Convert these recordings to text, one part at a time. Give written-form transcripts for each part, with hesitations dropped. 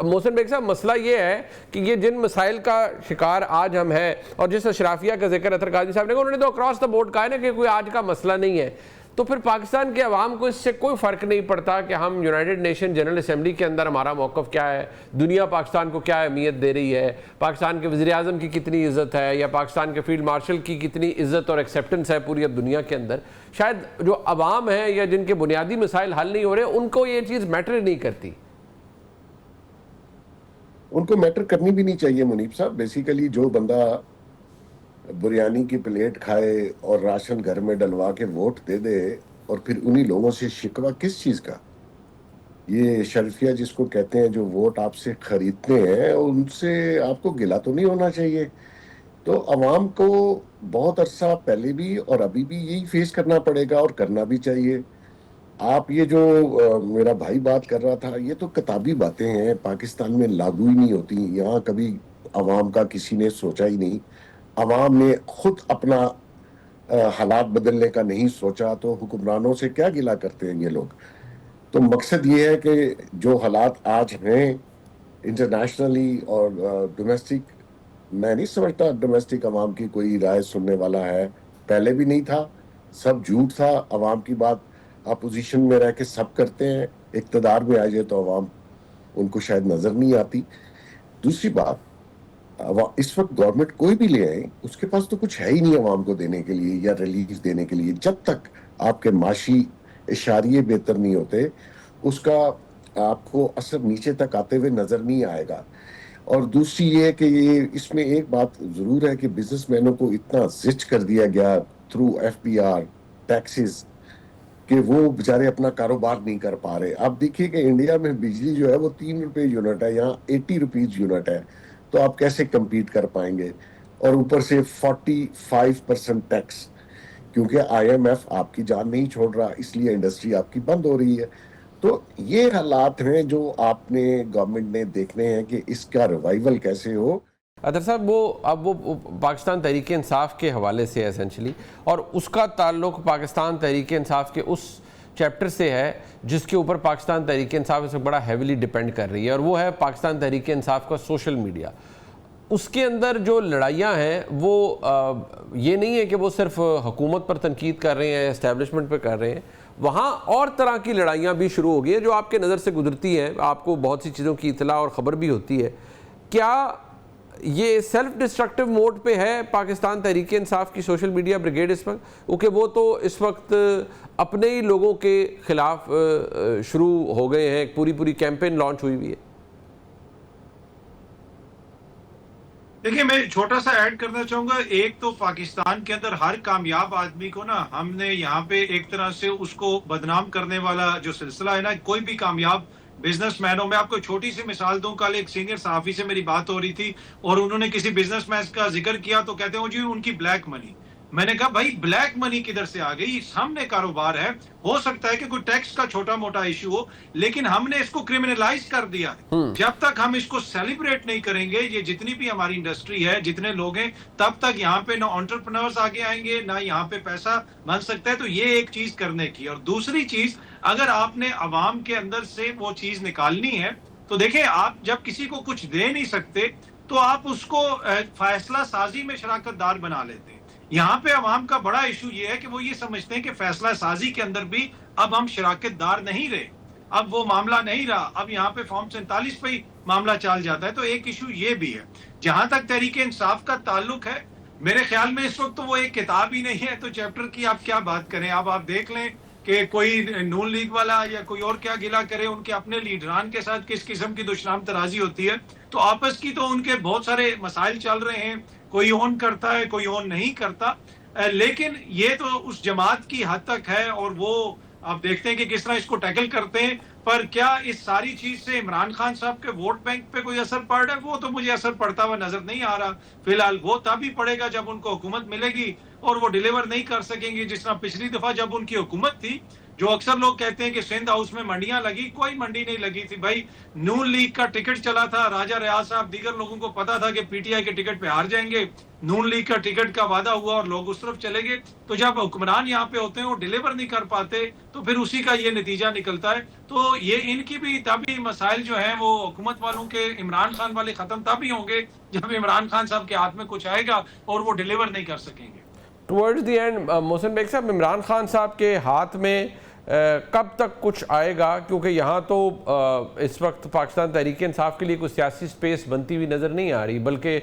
محسن بیگ صاحب مسئلہ یہ ہے کہ یہ جن مسائل کا شکار آج ہم ہیں اور جس اشرافیہ کا ذکر اطہر قادری صاحب نے کہا، انہوں نے تو اکراس دا بورڈ کہا ہے نا کہ کوئی آج کا مسئلہ نہیں ہے، تو پھر پاکستان کے عوام کو اس سے کوئی فرق نہیں پڑتا کہ ہم یونائٹڈ نیشن جنرل اسمبلی کے اندر ہمارا موقف کیا ہے، دنیا پاکستان کو کیا اہمیت دے رہی ہے، پاکستان کے وزیر اعظم کی کتنی عزت ہے، یا پاکستان کے فیلڈ مارشل کی کتنی عزت اور ایکسیپٹنس ہے پوری اب دنیا کے اندر. شاید جو عوام ہیں یا جن کے بنیادی مسائل حل نہیں ہو رہے ان کو یہ چیز میٹر نہیں کرتی. ان کو میٹر کرنی بھی نہیں چاہیے منیب صاحب. بیسیکلی جو بندہ بریانی کی پلیٹ کھائے اور راشن گھر میں ڈلوا کے ووٹ دے دے اور پھر انہی لوگوں سے شکوہ کس چیز کا؟ یہ شرفیہ جس کو کہتے ہیں جو ووٹ آپ سے خریدتے ہیں، ان سے آپ کو گلہ تو نہیں ہونا چاہیے. تو عوام کو بہت عرصہ پہلے بھی اور ابھی بھی یہی فیس کرنا پڑے گا اور کرنا بھی چاہیے. آپ یہ جو میرا بھائی بات کر رہا تھا، یہ تو کتابی باتیں ہیں، پاکستان میں لاگو ہی نہیں ہوتی. یہاں کبھی عوام کا کسی نے سوچا ہی نہیں. عوام نے خود اپنا حالات بدلنے کا نہیں سوچا، تو حکمرانوں سے کیا گلہ کرتے ہیں یہ لوگ؟ تو مقصد یہ ہے کہ جو حالات آج ہیں انٹرنیشنلی اور ڈومیسٹک، میں نہیں سمجھتا ڈومیسٹک عوام کی کوئی رائے سننے والا ہے. پہلے بھی نہیں تھا، سب جھوٹ تھا. عوام کی بات اپوزیشن میں رہ کے سب کرتے ہیں، اقتدار میں آ جائے تو عوام ان کو شاید نظر نہیں آتی. دوسری بات، اس وقت گورنمنٹ کوئی بھی لے آئے، اس کے پاس تو کچھ ہے ہی نہیں عوام کو دینے کے لیے یا ریلیف دینے کے لیے. جب تک آپ کے معاشی اشاریے بہتر نہیں ہوتے، اس کا آپ کو اثر نیچے تک آتے ہوئے نظر نہیں آئے گا. اور دوسری یہ ہے کہ اس میں ایک بات ضرور ہے کہ بزنس مینوں کو اتنا زچ کر دیا گیا تھرو FBR ٹیکسز کہ وہ بیچارے اپنا کاروبار نہیں کر پا رہے. آپ دیکھیے کہ انڈیا میں بجلی جو ہے وہ 3 روپے یونٹ ہے، یہاں 80 روپیز یونٹ ہے. تو آپ کیسے کمپیٹ کر پائیں گے؟ اور اوپر سے 45% ٹیکس، کیونکہ IMF آپ کی جان نہیں چھوڑ رہا، اس لیے انڈسٹری آپ کی بند ہو رہی ہے. تو یہ حالات ہیں جو آپ نے گورنمنٹ نے دیکھنے ہیں کہ اس کا ریوائیول کیسے ہو. اطہر صاحب وہ پاکستان تحریک انصاف کے حوالے سے ایسنشلی، اور اس کا تعلق پاکستان تحریک انصاف کے اس چیپٹر سے ہے جس کے اوپر پاکستان تحریک انصاف اس وقت بڑا ہیویلی ڈیپینڈ کر رہی ہے، اور وہ ہے پاکستان تحریک انصاف کا سوشل میڈیا. اس کے اندر جو لڑائیاں ہیں وہ یہ نہیں ہے کہ وہ صرف حکومت پر تنقید کر رہے ہیں، اسٹیبلشمنٹ پہ کر رہے ہیں، وہاں اور طرح کی لڑائیاں بھی شروع ہو گئی ہیں جو آپ کے نظر سے گزرتی ہیں، آپ کو بہت سی چیزوں کی اطلاع اور خبر بھی ہوتی ہے. کیا یہ سیلف ڈسٹرکٹیو موڈ پہ ہے پاکستان تحریک انصاف کی سوشل میڈیا بریگیڈ اس وقت؟ کیونکہ وہ تو اس وقت اپنے ہی لوگوں کے خلاف شروع ہو گئے ہیں، پوری کیمپین لانچ ہوئی ہے. دیکھیں، میں چھوٹا سا ایڈ کرنا چاہوں گا. ایک تو پاکستان کے اندر ہر کامیاب آدمی کو نا، ہم نے یہاں پہ ایک طرح سے اس کو بدنام کرنے والا جو سلسلہ ہے نا، کوئی بھی کامیاب بزنس مینوں میں آپ کو چھوٹی سی مثال دوں. کل ایک سینئر صحافی سے میری بات ہو رہی تھی اور انہوں نے کسی بزنس مین کا ذکر کیا تو کہتے ہیں جی ان کی بلیک منی. میں نے کہا بھائی بلیک منی کدھر سے آ گئی؟ سامنے کاروبار ہے، ہو سکتا ہے کہ کوئی ٹیکس کا چھوٹا موٹا ایشو ہو، لیکن ہم نے اس کو کرمنلائز کر دیا ہے. جب تک ہم اس کو سیلیبریٹ نہیں کریں گے، یہ جتنی بھی ہماری انڈسٹری ہے، جتنے لوگ ہیں، تب تک یہاں پہ نہ انٹرپرنرز آگے آئیں گے، نہ یہاں پہ پیسہ بن سکتا ہے. تو یہ ایک چیز کرنے کی. اور دوسری چیز، اگر آپ نے عوام کے اندر سے وہ چیز نکالنی ہے تو دیکھیں، آپ جب کسی کو کچھ دے نہیں سکتے تو آپ اس کو فیصلہ سازی میں شراکت دار بنا لیتے ہیں. یہاں پہ عوام کا بڑا ایشو یہ ہے کہ وہ یہ سمجھتے ہیں کہ فیصلہ سازی کے اندر بھی اب ہم شراکت دار نہیں رہے، اب وہ معاملہ نہیں رہا، اب یہاں پہ فارم 47 پہ ہی معاملہ چل جاتا ہے. تو ایک ایشو یہ بھی ہے. جہاں تک تحریک انصاف کا تعلق ہے، میرے خیال میں اس وقت تو وہ ایک کتاب ہی نہیں ہے، تو چیپٹر کی آپ کیا بات کریں. اب آپ دیکھ لیں کہ کوئی نون لیگ والا یا کوئی اور کیا گلہ کرے، ان کے اپنے لیڈران کے ساتھ کس قسم کی دشنام ترازی ہوتی ہے. تو آپس کی تو ان کے بہت سارے مسائل چل رہے ہیں، کوئی اون کرتا ہے، کوئی اون نہیں کرتا. لیکن یہ تو اس جماعت کی حد تک ہے اور وہ آپ دیکھتے ہیں کہ کس طرح اس کو ٹیکل کرتے ہیں. پر کیا اس ساری چیز سے عمران خان صاحب کے ووٹ بینک پہ کوئی اثر پڑ رہا ہے؟ وہ تو مجھے اثر پڑتا ہوا نظر نہیں آ رہا فی الحال. وہ تب ہی پڑے گا جب ان کو حکومت ملے گی اور وہ ڈیلیور نہیں کر سکیں گے. جس طرح پچھلی دفعہ جب ان کی حکومت تھی جو اکثر لوگ کہتے ہیں کہ سندھ ہاؤس میں منڈیاں لگی، کوئی منڈی نہیں لگی تھی بھائی. نون لیگ کا ٹکٹ چلا تھا، راجہ ریاض صاحب دیگر لوگوں کو پتا تھا کہ پی ٹی آئی کے ٹکٹ پہ ہار جائیں گے. نون لیگ کا ٹکٹ کا وعدہ ہوا اور لوگ اس طرف چلے گئے. تو جب حکمران یہاں پہ ہوتے ہیں وہ ڈیلیور نہیں کر پاتے تو پھر اسی کا یہ نتیجہ نکلتا ہے. تو یہ ان کی بھی تبھی مسائل جو ہیں وہ حکومت والوں کے، عمران خان والے ختم تبھی ہوں گے جب عمران خان صاحب کے ہاتھ میں کچھ آئے گا اور وہ ڈیلیور نہیں کر سکیں گے. Towards the end Mohsin Baig sahab, Imran Khan صاحب کے ہاتھ میں کب تک کچھ آئے گا؟ کیونکہ یہاں تو اس وقت پاکستان تحریک انصاف کے لیے کوئی سیاسی سپیس بنتی ہوئی نظر نہیں آ رہی، بلکہ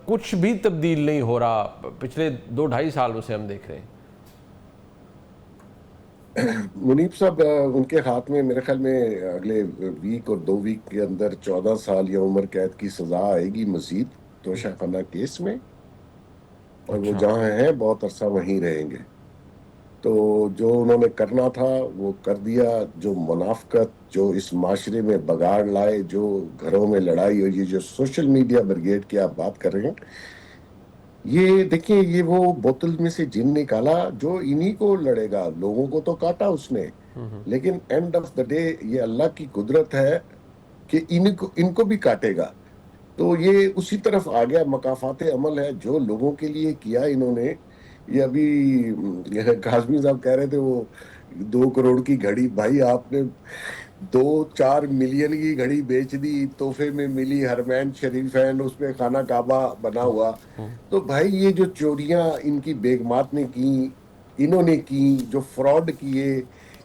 کچھ بھی تبدیل نہیں ہو رہا پچھلے 2-2.5 سالوں سے ہم دیکھ رہے ہیں. منیب صاحب ان کے ہاتھ میں میرے خیال میں اگلے ویک اور 2 ویک کے اندر 14 سال یا عمر قید کی سزا آئے گی مزید توشہ خانہ کیس میں، اور وہ جہاں ہیں بہت عرصہ وہیں رہیں گے. تو جو انہوں نے کرنا تھا وہ کر دیا. جو منافقت جو اس معاشرے میں بگاڑ لائے، جو گھروں میں لڑائی، اور یہ جو سوشل میڈیا بریگیڈ کی آپ بات کر رہے ہیں، یہ دیکھیں یہ وہ بوتل میں سے جن نکالا جو انہی کو لڑے گا. لوگوں کو تو کاٹا اس نے، لیکن اینڈ آف دا ڈے یہ اللہ کی قدرت ہے کہ ان کو بھی کاٹے گا. تو یہ اسی طرف آ گیا. مکافات عمل ہے جو لوگوں کے لیے کیا انہوں نے. یہ ابھی قاسمی صاحب کہہ رہے تھے وہ 2 کروڑ کی گھڑی، بھائی آپ نے 2-4 ملین کی گھڑی بیچ دی، تحفے میں ملی، حرمین شریفین اس میں خانہ کعبہ بنا ہوا. تو بھائی یہ جو چوریاں ان کی بیگمات نے کی، انہوں نے کی، جو فراڈ کیے،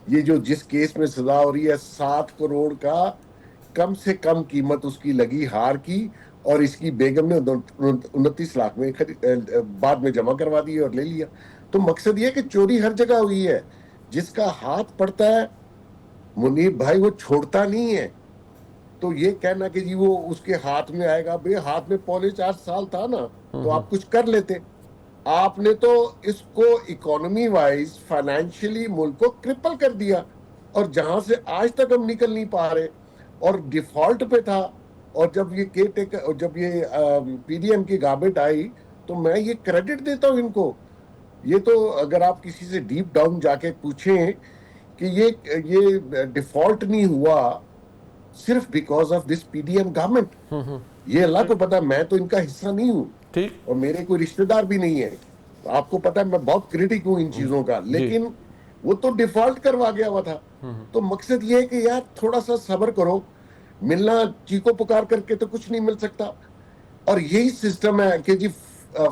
یہ جو جس کیس میں سزا ہو رہی ہے 7 کروڑ کا کم سے کم قیمت اس کی لگی ہار کی، اور اس کی بیگم نے 29 لاکھ میں بعد میں جمع کروا دی اور لے لیا. تو مقصد یہ ہے کہ چوری ہر جگہ ہوئی ہے. جس کا ہاتھ پڑتا ہے منیب بھائی وہ چھوڑتا نہیں ہے. تو یہ کہنا کہ جی وہ اس کے ہاتھ میں آئے گا، بھئی ہاتھ میں 3.25 سال تھا نا تو آپ کچھ کر لیتے. آپ نے تو اس کو اکانومی وائز فائنینشلی ملک کو کرپل کر دیا، اور جہاں سے آج تک ہم نکل نہیں پا رہے، اور ڈیفالٹ پہ تھا. اور جب یہ جب یہ پی ڈی ایم کی گورنمنٹ آئی تو میں یہ کریڈٹ دیتا ہوں ان کو. یہ تو اگر آپ کسی سے ڈیپ ڈاؤن جا کے پوچھیں کہ یہ ڈیفالٹ نہیں ہوا صرف because of this P D M government. یہ اللہ کو پتا، میں تو ان کا حصہ نہیں ہوں اور میرے کوئی رشتہ دار بھی نہیں ہے. آپ کو پتا ہے میں بہت کریٹک ہوں ان چیزوں کا، لیکن وہ تو ڈیفالٹ کروا گیا ہوا تھا. تو مقصد یہ ہے کہ یار تھوڑا سا صبر کرو. ملنا چیخو پکار کر کے تو کچھ نہیں مل سکتا. اور یہی سسٹم ہے کہ جی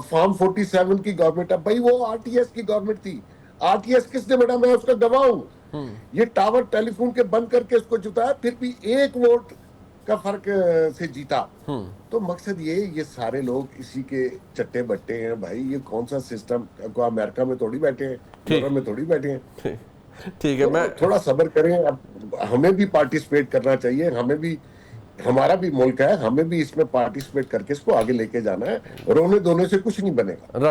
فارم 47 کی گورنمنٹ ہے، بھائی وہ آر ٹی ایس کی گورنمنٹ تھی. آر ٹی ایس کس نے بیٹا، میں اس کا گواہ ہوں. یہ ٹاور ٹیلی فون کے بند کر کے اس کو جتایا، پھر بھی 1 ووٹ کا فرق سے جیتا. تو مقصد یہ سارے لوگ اسی کے چٹے بٹے ہیں. بھائی یہ کون سا سسٹم، کو امریکہ میں تھوڑی بیٹھے ہیں، یورپ میں تھوڑی بیٹھے ہیں. ٹھیک ہے، میں تھوڑا صبر کریں. اب ہمیں بھی پارٹیسپیٹ کرنا چاہیے. ہمیں بھی، ہمارا بھی ملک ہے، ہمیں بھی اس میں پارٹیسپیٹ کر کے اس کو آگے لے کے جانا ہے. رونے دھونے سے کچھ نہیں بنے گا. رائٹ.